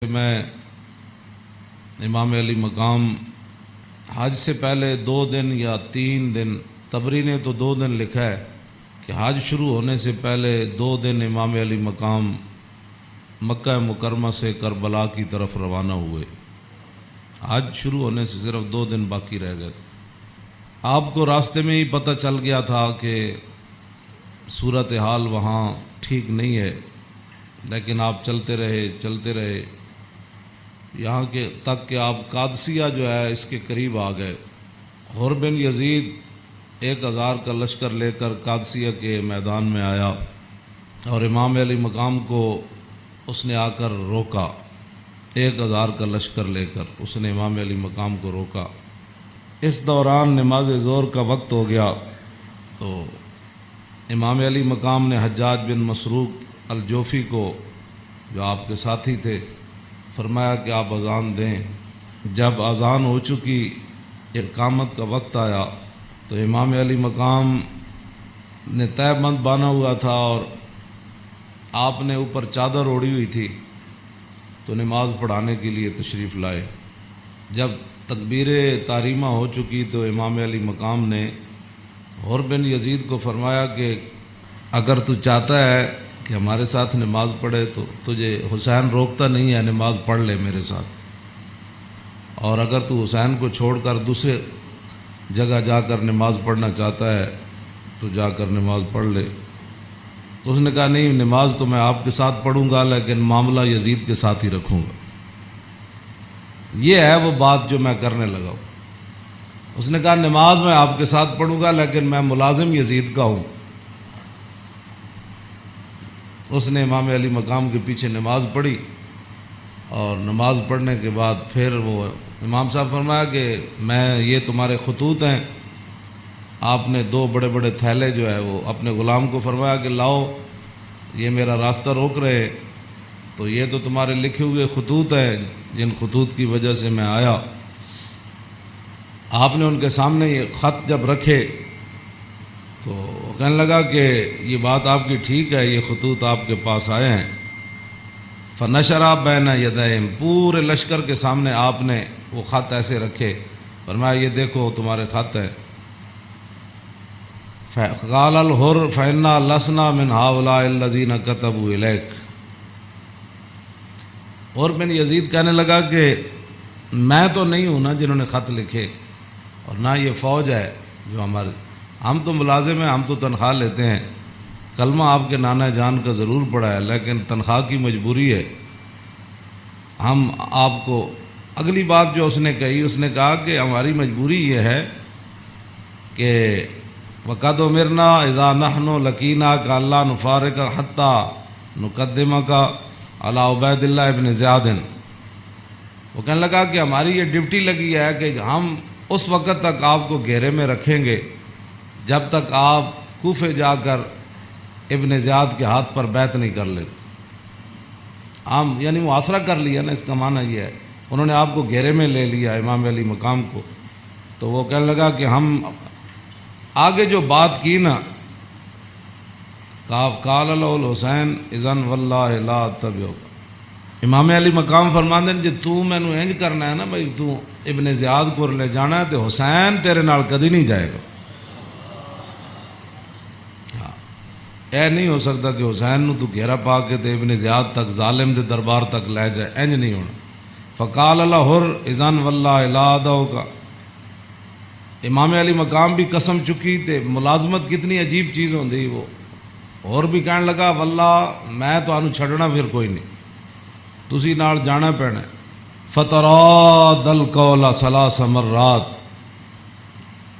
میں امام علی مقام حج سے پہلے 2 دن یا 3 دن، طبری نے تو 2 دن لکھا ہے کہ حج شروع ہونے سے پہلے 2 دن امام علی مقام مکہ مکرمہ سے کربلا کی طرف روانہ ہوئے۔ حج شروع ہونے سے صرف 2 دن باقی رہ گئے تھے۔ آپ کو راستے میں ہی پتہ چل گیا تھا کہ صورتحال وہاں ٹھیک نہیں ہے، لیکن آپ چلتے رہے یہاں کے تک کہ آپ قادسیہ جو ہے اس کے قریب آ گئے۔ حر بن یزید 1000 کا لشکر لے کر قادسیہ کے میدان میں آیا اور امام علی مقام کو اس نے آ کر روکا۔ 1000 کا لشکر لے کر اس نے امام علی مقام کو روکا۔ اس دوران نماز ظہر کا وقت ہو گیا تو امام علی مقام نے حجاج بن مسروق الجوفی کو، جو آپ کے ساتھی تھے، فرمایا کہ آپ اذان دیں۔ جب اذان ہو چکی، اقامت کا وقت آیا تو امام علی مقام نے تہہ بند باندھا ہوا تھا اور آپ نے اوپر چادر اوڑھی ہوئی تھی، تو نماز پڑھانے کے لیے تشریف لائے۔ جب تکبیر تحریمہ ہو چکی تو امام علی مقام نے حر بن یزید کو فرمایا کہ اگر تو چاہتا ہے کہ ہمارے ساتھ نماز پڑھے تو تجھے حسین روکتا نہیں ہے، نماز پڑھ لے میرے ساتھ، اور اگر تو حسین کو چھوڑ کر دوسرے جگہ جا کر نماز پڑھنا چاہتا ہے تو جا کر نماز پڑھ لے۔ تو اس نے کہا نہیں، نماز تو میں آپ کے ساتھ پڑھوں گا لیکن معاملہ یزید کے ساتھ ہی رکھوں گا۔ یہ ہے وہ بات جو میں کرنے لگا ہوں۔ اس نے کہا نماز میں آپ کے ساتھ پڑھوں گا لیکن میں ملازم یزید کا ہوں۔ اس نے امام علی مقام کے پیچھے نماز پڑھی، اور نماز پڑھنے کے بعد پھر وہ امام صاحب فرمایا کہ یہ تمہارے خطوط ہیں۔ آپ نے 2 بڑے بڑے تھیلے جو ہے وہ اپنے غلام کو فرمایا کہ لاؤ، یہ میرا راستہ روک رہے، تو یہ تو تمہارے لکھے ہوئے خطوط ہیں جن خطوط کی وجہ سے میں آیا۔ آپ نے ان کے سامنے یہ خط جب رکھے تو وہ کہنے لگا کہ یہ بات آپ کی ٹھیک ہے، یہ خطوط آپ کے پاس آئے ہیں۔ فنشرا بین یدیہم، پورے لشکر کے سامنے آپ نے وہ خط ایسے رکھے، فرمایا یہ دیکھو تمہارے خط ہیں۔ قال الحر فإنا لسنا من هؤلاء الذين كتبوا إليك۔ حر بن یزید کہنے لگا کہ میں تو نہیں ہوں نا جنہوں نے خط لکھے، اور نہ یہ فوج ہے جو ہم تو ملازم ہیں، ہم تو تنخواہ لیتے ہیں، کلمہ آپ کے نانا جان کا ضرور پڑا ہے لیکن تنخواہ کی مجبوری ہے۔ ہم آپ کو اگلی بات جو اس نے کہی، اس نے کہا کہ ہماری مجبوری یہ ہے کہ وَقَدْ أُمِرْنَا إِذَا نَحْنُ لَقِينَاكَ أَلَّا نُفَارِقَكَ حَتَّى نُقَدِّمَكَ عَلَىٰ عُبَيْدِ اللَّهِ بْنِ زِيَادٍ۔ وہ کہنے لگا کہ ہماری یہ ڈیوٹی لگی ہے کہ ہم اس وقت تک آپ کو گھیرے میں رکھیں گے جب تک آپ کوفے جا کر ابن زیاد کے ہاتھ پر بیعت نہیں کر لیتے۔ ہم یعنی محاصرہ کر لیا نا، اس کا معنی یہ ہے انہوں نے آپ کو گھیرے میں لے لیا امام علی مقام کو۔ تو وہ کہنے لگا کہ ہم آگے جو بات کی نا، قال له الحسین اذن واللہ لا اتبعک، امام علی مقام فرماندے نے جی تو مینوں انج کرنا ہے نا بھائی، تو ابن زیاد کو لے جانا ہے تو حسین تیرے نال کدی نہیں جائے گا۔ اے نہیں ہو سکتا کہ حسین نو تو گھیرا پا کے تے ابن زیاد تک ظالم دے دربار تک لے جائے، انج نہیں ہونا۔ فقال الحر اذن واللہ لا ادعوک، امام علی مقام بھی قسم چکی تے ملازمت کتنی عجیب چیز ہوندی، وہ اور بھی کہنے لگا واللہ میں تو آنو چھڑنا پھر کوئی نہیں، تسی نال جانا پینا۔ فتراد القول 3 مرات،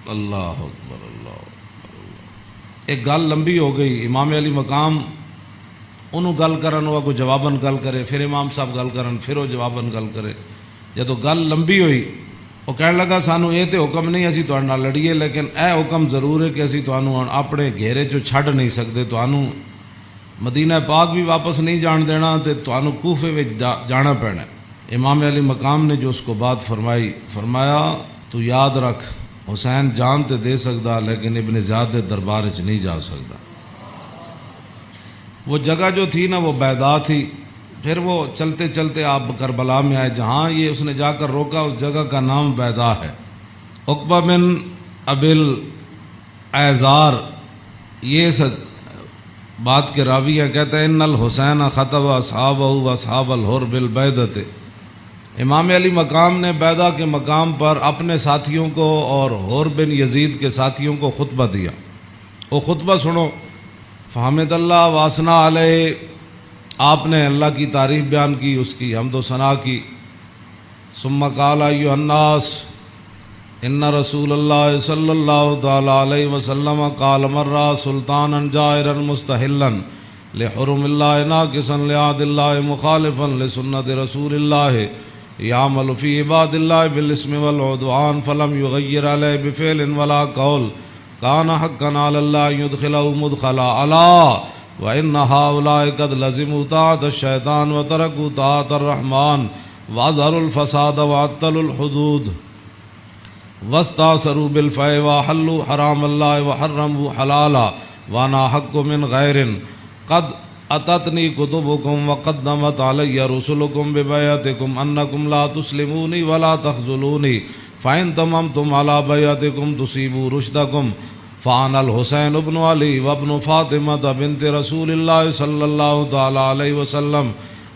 اللہ اکبر اللہ اکبر۔ ایک گل لمبی ہو گئی، امام علی مقام انہوں گل کرن، وہ کو جواباً گل کرے، پھر امام صاحب گل کرن، پھر وہ جواباً گل کرے۔ جدو گل لمبی ہوئی وہ کہنے لگا سانو یہ تو حکم نہیں اسی تہاڈے نال لڑیے، لیکن اے حکم ضرور ہے کہ اسی تانوں اپنے گھیرے چوں چھڈ نہیں سکتے، تانوں مدینہ پاک بھی واپس نہیں جان دینا تے تانوں کوفے وچ جانا پینا۔ امام علی مقام نے جو اس کو بات فرمائی، فرمایا تو یاد رکھ حسین جان تے دے سکتا لیکن ابن زیاد دے دربار وچ نہیں جا سکتا۔ وہ جگہ جو تھی نا وہ بیضا تھی، پھر وہ چلتے چلتے آپ کربلا میں آئے، جہاں یہ اس نے جا کر روکا اس جگہ کا نام بیدا ہے۔ عقبہ بن ابل ایزار یہ بات کے راوی ہے، کہتا ہے ان الحسین خطب اصحابہ و اصحاب الحر بالبیدۃ، امام علی مقام نے بیدا کے مقام پر اپنے ساتھیوں کو اور حر بن یزید کے ساتھیوں کو خطبہ دیا۔ وہ خطبہ سنو۔ فحمد اللہ واسنا علیہ، آپ نے اللہ کی تعریف بیان کی، اس کی حمد و ثنا کی۔ ثم قال ایھا الناس ان رسول اللہ صلی اللہ تعالی علیہ وسلم قال مرہ سلطانا جائرا مستحلا لحرم اللہ ناقصا لعہد اللہ مخالفا لسنت رسول اللہ یعمل فی عباد اللہ بالاسم والعدوان فلم یغیر علیہ بفعل ولا قول کان حقا علی اللہ یدخلہ مدخلا الا وان ہؤلاء قد لزموا طاعۃ الشیطان وترکوا طاعۃ الرحمن واظہروا الفساد وعطلوا الحدود واستاثروا بالفیء وحلوا حرام اللہ وحرموا حلالا وانا حق من غیر قد اتتنی کتبکم وقدمت علی رسلکم ببیعتکم انکم لا تسلمونی ولا تخذلونی فإن تممتم على بیعتکم تصیبوا رشدکم فانا الحسین ابن علی وابن فاطمہ بنت رسول اللہ صلی اللہ تعالی علیہ وسلم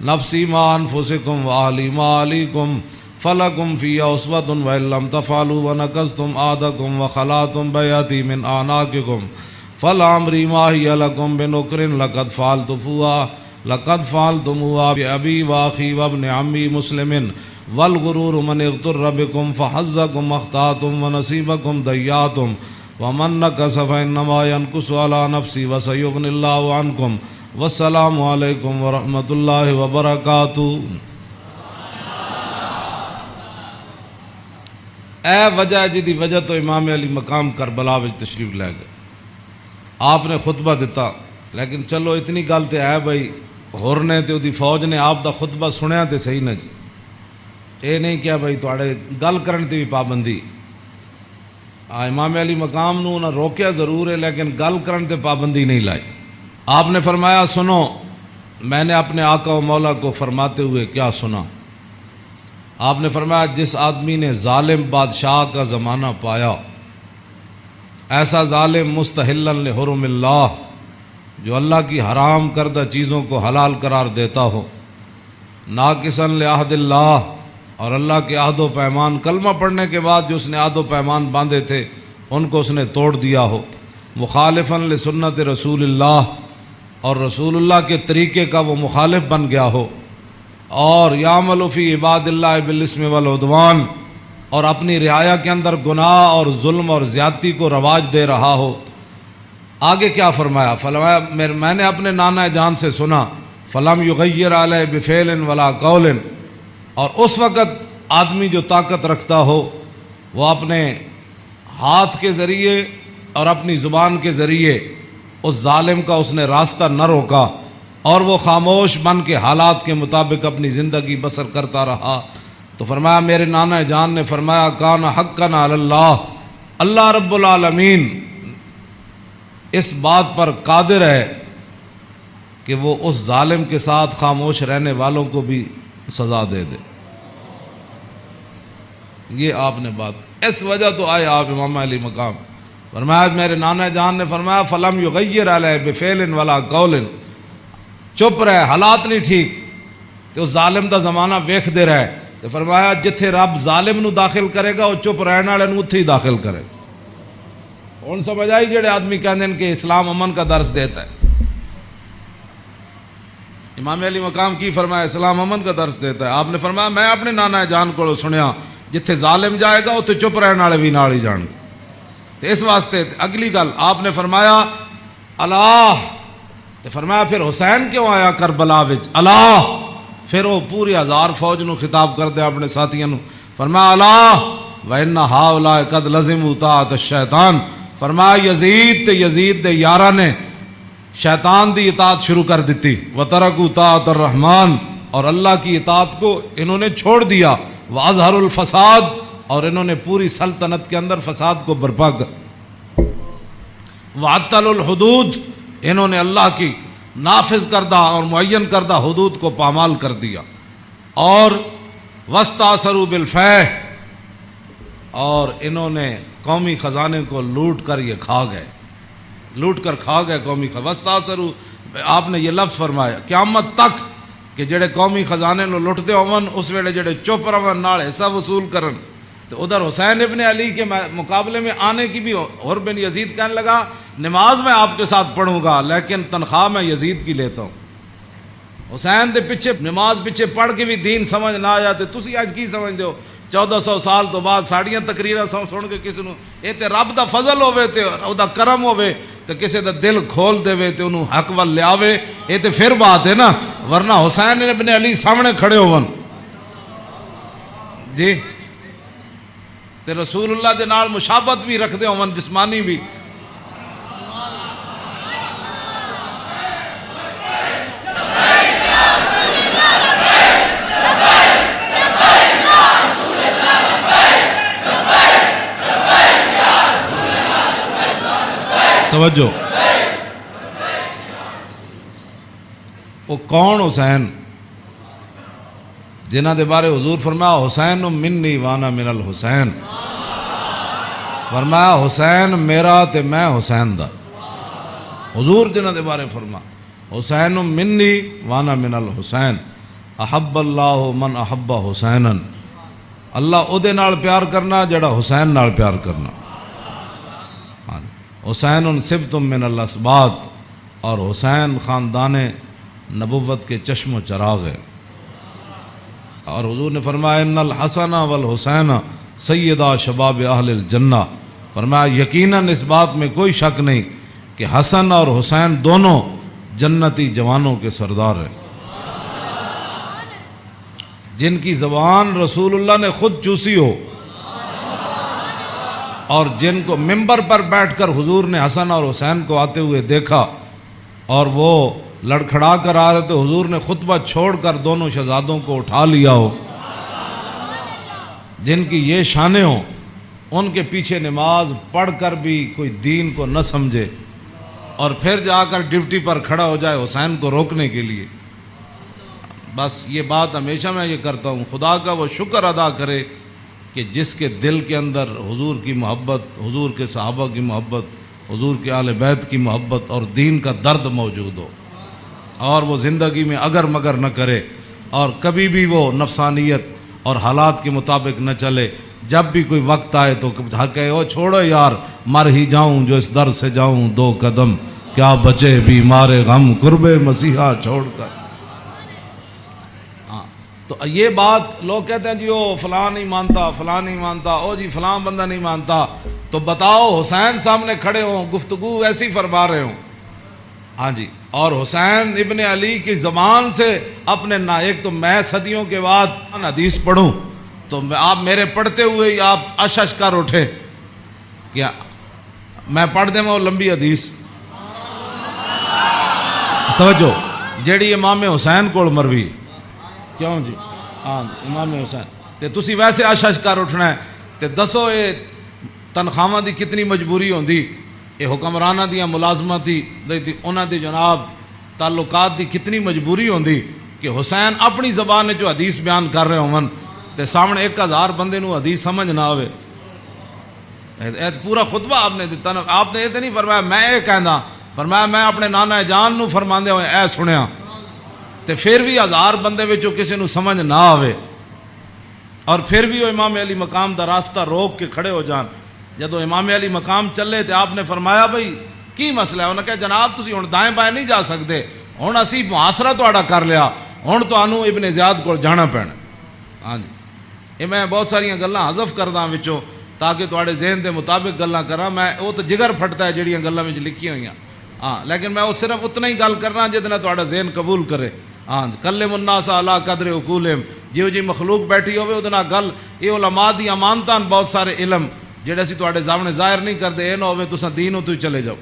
نفسی ما انفسکم واہلی ما علیکم فلکم فی اسوۃ وإن لم تفعلوا ونقضتم عہدکم وخلعتم بیعتی من اعناقکم فلعمری ما ہی لکم بنکر لقد فعلتموها بأبی واخی وابن عمی مسلم والغرور من اغتر بکم فحظکم اخطأتم ونصیبکم ضیعتم ومن نکث فإنما ينکث علی نفسی وسیغنی اللہ عنکم والسلام علیکم ورحمۃ اللہ وبرکاتہ۔ اے وجہ جدی وجہ تو امام علی مقام کربلا وچ تشریف لے گئے، آپ نے خطبہ دیتا، لیکن چلو اتنی گل تے ہے بھائی ہور نے تے دی فوج نے آپ دا خطبہ سنیا تے صحیح نہ جی، اے نہیں کیا بھائی تواڈے گل کرن تے بھی پابندی۔ امام علی مقام نو نہ روکیا ضرور ہے لیکن گل کرن تے پابندی نہیں لائی۔ آپ نے فرمایا سنو، میں نے اپنے آقا و مولا کو فرماتے ہوئے کیا سنا؟ آپ نے فرمایا جس آدمی نے ظالم بادشاہ کا زمانہ پایا، ایسا ظالم مستحلا لحرم اللہ جو اللہ کی حرام کردہ چیزوں کو حلال قرار دیتا ہو، ناقصا لعہد اللہ اور اللہ کے عہد و پیمان، کلمہ پڑھنے کے بعد جو اس نے عہد و پیمان باندھے تھے ان کو اس نے توڑ دیا ہو، مخالفا لسنت رسول اللہ اور رسول اللہ کے طریقے کا وہ مخالف بن گیا ہو، اور یعمل فی عباد اللہ بالاسم والعدوان اور اپنی رعایا کے اندر گناہ اور ظلم اور زیادتی کو رواج دے رہا ہو۔ آگے کیا فرمایا؟ فرمایا میں نے اپنے نانا جان سے سنا فلم یغیر علیہ بفعل ولا قول، اور اس وقت آدمی جو طاقت رکھتا ہو وہ اپنے ہاتھ کے ذریعے اور اپنی زبان کے ذریعے اس ظالم کا اس نے راستہ نہ روکا، اور وہ خاموش بن کے حالات کے مطابق اپنی زندگی بسر کرتا رہا۔ تو فرمایا میرے نانا جان نے فرمایا کان حقا علی اللہ، اللہ رب العالمین اس بات پر قادر ہے کہ وہ اس ظالم کے ساتھ خاموش رہنے والوں کو بھی سزا دے دے۔ یہ آپ نے بات، اس وجہ تو آئے آپ امام علی مقام۔ فرمایا میرے نانا جان نے فرمایا فلم یغیر علیہ بفعل ولا قول، چپ رہے، حالات نہیں ٹھیک تو ظالم دا زمانہ ویکھ دے رہے، تو فرمایا جتھے رب ظالم نو داخل کرے گا وہ چپ رہنے والے نو اتھے ہی داخل کرے۔ ہن سمجھ آئی جڑے آدمی کہندے ہیں کہ اسلام امن کا درس دیتا ہے؟ امام علی مقام کی فرمایا اسلام امن کا درس دیتا ہے؟ آپ نے فرمایا میں اپنے نانا جان کو سنیا جتھے ظالم جائے گا اتھے چپ رہنے والے بھی نال ہی جان گے۔ تو اس واسطے اگلی گل آپ نے فرمایا اللہ، تو فرمایا پھر حسین کیوں آیا کربلا وچ؟ اللہ، پھر وہ پوری ہزار فوج نو خطاب کر دے اپنے ساتھیوں نو، فرمایا اللہ وَإِنَّ هَؤُلَاءِ قَدْ لَزِمُوا طَاعَةَ الشَّيْطَانِ، فرمایا یزید تے یزید دے یاراں نے شیطان دی اطاعت شروع کر دیتی، وَتَرَكُوا طَاعَةَ الرَّحْمَانِ، اور اللہ کی اطاعت کو انہوں نے چھوڑ دیا، وَأَظْهَرُوا الْفَسَادَ، اور انہوں نے پوری سلطنت کے اندر فساد کو برپا کر، وَعَطَّلُوا الْحُدُودَ، انہوں نے اللہ کی نافذ کردہ اور معین کردہ حدود کو پامال کر دیا، اور واستاثروا بالفیح، اور انہوں نے قومی خزانے کو لوٹ کر یہ کھا گئے، لوٹ کر کھا گئے قومی خزانے۔ واستاثروا، آپ نے یہ لفظ فرمایا قیامت تک کہ جڑے قومی خزانے نو لٹتے ہون اس ویلے جڑے چپ رہن نال حصہ وصول کرن، تو ادھر حسین ابن علی کے مقابلے میں آنے کی بھی حر بن یزید کہنے لگا نماز میں آپ کے ساتھ پڑھوں گا لیکن تنخواہ میں یزید کی لیتا ہوں۔ حسین دے پیچھے نماز پیچھے پڑھ کے بھی دین سمجھ نہ آیا تے تسی اج کی سمجھ دیو 1400 سال تو بعد ساڑیاں تقریراں سن کے کسی نو اے تے رب دا فضل ہوے تے او دا کرم ہوے تے کسی دا دل کھول دے تے انہوں حق ول لیاوے، اے تے پھر بات ہے نا، ورنہ حسین ابن علی سامنے کھڑے ہون جی تے رسول اللہ دے نال مشابہت بھی رکھدے ہون جسمانی بھی۔ توجہ، وہ کون حسین جنہ دے بارے حضور فرمایا حسین منی وانا من الحسین، فرمایا حسین میرا تے میں حسین دا، حضور جنہ دے بارے فرما حسین منی وانا من الحسین، احب اللہ من احب حسینا، اللہ او دے نال پیار کرنا جڑا حسین نال پیار کرنا۔ حسین سبت من الاسباط، اور حسین خاندان نبوت کے چشم و چراغ ہے، اور حضور نے فرمایا ان الحسن والحسین سیدہ شباب اہل الجنہ، فرمایا یقیناً اس بات میں کوئی شک نہیں کہ حسن اور حسین دونوں جنتی جوانوں کے سردار ہیں، جن کی زبان رسول اللہ نے خود چوسی ہو، اور جن کو ممبر پر بیٹھ کر حضور نے حسن اور حسین کو آتے ہوئے دیکھا اور وہ لڑکھڑا کر آ رہے تھے، حضور نے خطبہ چھوڑ کر دونوں شہزادوں کو اٹھا لیا ہو، جن کی یہ شانیں ہوں، ان کے پیچھے نماز پڑھ کر بھی کوئی دین کو نہ سمجھے اور پھر جا کر ڈیوٹی پر کھڑا ہو جائے حسین کو روکنے کے لیے۔ بس یہ بات ہمیشہ میں یہ کرتا ہوں، خدا کا وہ شکر ادا کرے کہ جس کے دل کے اندر حضور کی محبت، حضور کے صحابہ کی محبت، حضور کے اہل بیت کی محبت اور دین کا درد موجود ہو، اور وہ زندگی میں اگر مگر نہ کرے اور کبھی بھی وہ نفسانیت اور حالات کے مطابق نہ چلے، جب بھی کوئی وقت آئے تو کہے او چھوڑو یار مر ہی جاؤں جو اس در سے جاؤں 2 قدم، کیا بچے بیمار غم قرب مسیحا چھوڑ کر۔ تو یہ بات لوگ کہتے ہیں جی وہ فلاں نہیں مانتا، فلاں نہیں مانتا، او جی فلاں بندہ نہیں مانتا، تو بتاؤ حسین سامنے کھڑے ہوں گفتگو ایسی فرما رہے ہوں، ہاں جی، اور حسین ابن علی کی زبان سے اپنے ایک تو میں صدیوں کے بعد حدیث پڑھوں تو آپ میرے پڑھتے ہوئے ہی آپ اش کر اٹھے، کیا میں پڑھ دیں وہ لمبی حدیث؟ توجہ، جیڑی امام حسین کول مروی، کیوں جی ہاں امام حسین تے تسی ویسے اش کر اٹھنا ہے تے دسو یہ تنخواہ دی کتنی مجبوری ہوندی، یہ حکمرانہ دیاں ملازمت دی انہاں دی جناب تعلقات دی کتنی مجبوری ہوندی کہ حسین اپنی زبان جو حدیث بیان کر رہے ہون تے سامنے 1000 بندے نو حدیث سمجھ نہ آوے۔ پورا خطبہ آپ نے دیتا نا، آپ نے یہ تو نہیں فرمایا میں یہ کہنا، فرمایا میں اپنے نانا جان نو فرماندے ہوئے اے سنیا، تے پھر بھی 1000 بندے وچوں کسی نو سمجھ نہ آوے اور پھر بھی وہ امام علی مقام دا راستہ روک کے کھڑے ہو جان۔ جدو امام علی مقام چلے تے آپ نے فرمایا بھئی کی مسئلہ ہے؟ انہوں نے کہا جناب تسی ہن دائیں بائیں نہیں جا سکتے، ہن اسی محاصرہ تہاڈا کر لیا، ہن تانوں ابن زیاد کول جانا پینا۔ ہاں جی، یہ میں بہت ساریاں گلاں حذف کردا وچوں تاکہ تہاڈے ذہن دے مطابق گلاں کراں، میں وہ تو جگر پھٹتا ہے جڑیاں گلاں وچ لکھی ہوئیاں، ہاں لیکن میں وہ صرف اتنا ہی گل کرنا جتنا تہاڈا ذہن قبول کرے۔ ہاں کلم الناس علی قدر عقولہم، جیو جی مخلوق بیٹھی ہوئے ادنا گل، یہ علماء دی امانتاں بہت سارے علم جڑے اسی تہاڈے سامنے ظاہر نہیں کردے، اے نہ ہوے تساں دین تو چلے جاؤ۔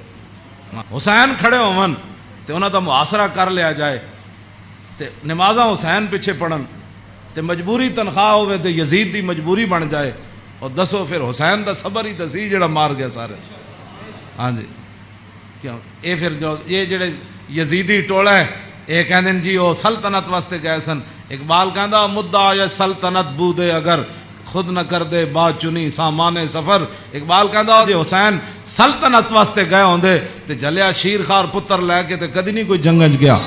حسین کھڑے ہون تے انہاں دا محاصرہ کر لیا جائے تے نمازاں حسین پیچھے پڑھن تے مجبوری تنخواہ ہوے تے یزید دی مجبوری بن جائے، اور دسو پھر حسین دا صبر ہی سی جڑا مار گیا سارے۔ ہاں جی، کیوں اے پھر جو یہ جڑے یزیدی ٹولا ہے یہ کہندے جی وہ سلطنت واسطے گئے سن اقبال کہندا مدعا یا سلطنت بودے اگر خود نہ کر دے با چنی سامان سفر اقبال کہندا جی حسین سلطنت واسطے گئے ہوندے تے جلیا شیر خار پتر لے کے تے کدی نہیں کوئی جنگج گیا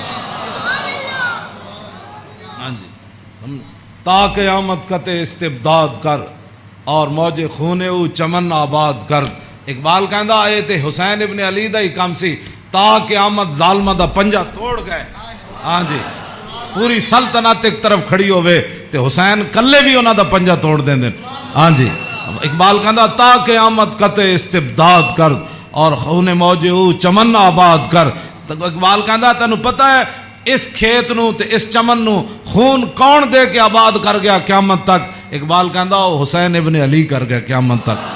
ہاں جی تا قیامت قطع استبداد کر اور موج خون او چمن آباد کر اقبال کہندا اے تے حسین ابن علی دا ہی کام سی تا قیامت ظالمہ دا پنجہ توڑ گئے ہاں جی پوری سلطنت ایک طرف کھڑی ہوئے تے حسین کلے بھی انہاں دا پنجہ توڑ دیں دیں ہاں جی اقبال کہندا تا قیامت قطع استبداد کر اور خون موج او چمن آباد کر اقبال کہندا تینوں پتہ ہے اس کھیت نو تے اس چمن نو خون کون دے کے آباد کر گیا قیامت تک اقبال کہندا حسین ابن علی کر گیا قیامت تک